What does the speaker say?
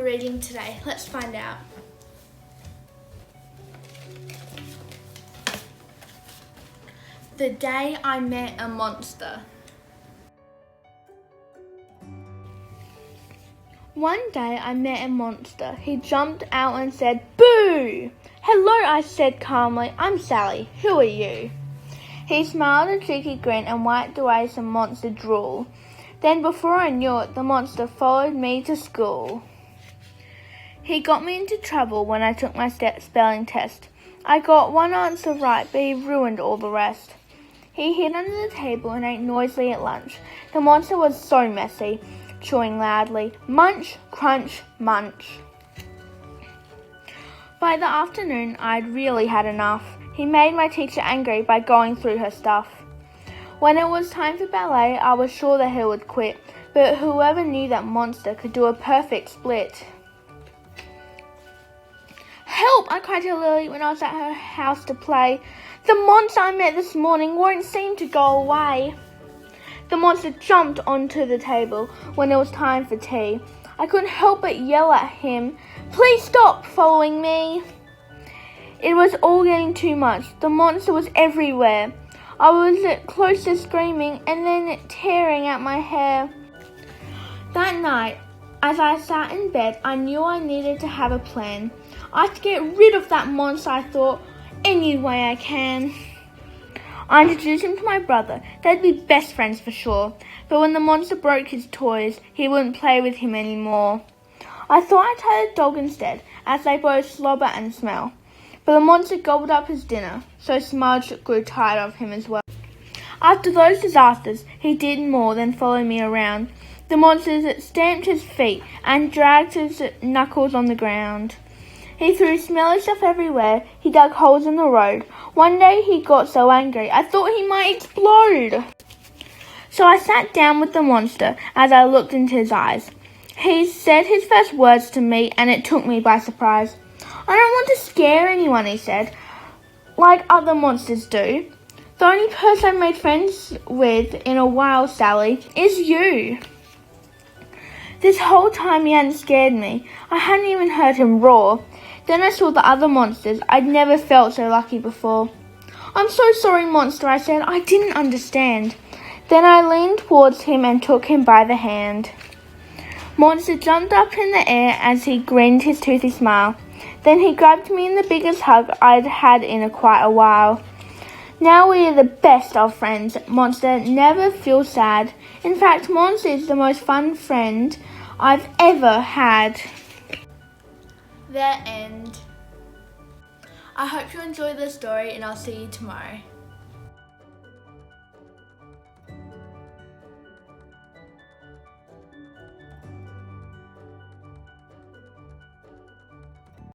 reading today? Let's find out. The Day I Met a Monster. One day I met a monster. He jumped out and said, "Boo!" "Hello," I said calmly. "I'm Sally. Who are you?" He smiled a cheeky grin and wiped away some monster drool. Then before I knew it, the monster followed me to school. He got me into trouble when I took my spelling test. I got one answer right, but he ruined all the rest. He hid under the table and ate noisily at lunch. The monster was so messy, chewing loudly. Munch, crunch, munch. By the afternoon, I'd really had enough. He made my teacher angry by going through her stuff. When it was time for ballet, I was sure that he would quit, but whoever knew that monster could do a perfect split. "Help!" I cried to Lily when I was at her house to play. "The monster I met this morning won't seem to go away." The monster jumped onto the table when it was time for tea. I couldn't help but yell at him, "Please stop following me." It was all getting too much. The monster was everywhere. I was close to screaming and then tearing at my hair. That night, as I sat in bed, I knew I needed to have a plan. I had to get rid of that monster, I thought, any way I can. I introduced him to my brother. They'd be best friends for sure. But when the monster broke his toys, he wouldn't play with him anymore. I thought I'd had a dog instead, as they both slobber and smell. But the monster gobbled up his dinner, so Smudge grew tired of him as well. After those disasters, he did more than follow me around. The monster stamped his feet and dragged his knuckles on the ground. He threw smelly stuff everywhere. He dug holes in the road. One day he got so angry, I thought he might explode. So I sat down with the monster as I looked into his eyes. He said his first words to me and it took me by surprise. "I don't want to scare anyone," he said, "like other monsters do. The only person I've made friends with in a while, Sally, is you." This whole time he hadn't scared me. I hadn't even heard him roar. Then I saw the other monsters. I'd never felt so lucky before. "I'm so sorry, monster," I said. "I didn't understand." Then I leaned towards him and took him by the hand. Monster jumped up in the air as he grinned his toothy smile. Then he grabbed me in the biggest hug I'd had in quite a while. Now we are the best of friends. Monster never feels sad. In fact, Monster is the most fun friend I've ever had. The end. I hope you enjoyed the story and I'll see you tomorrow.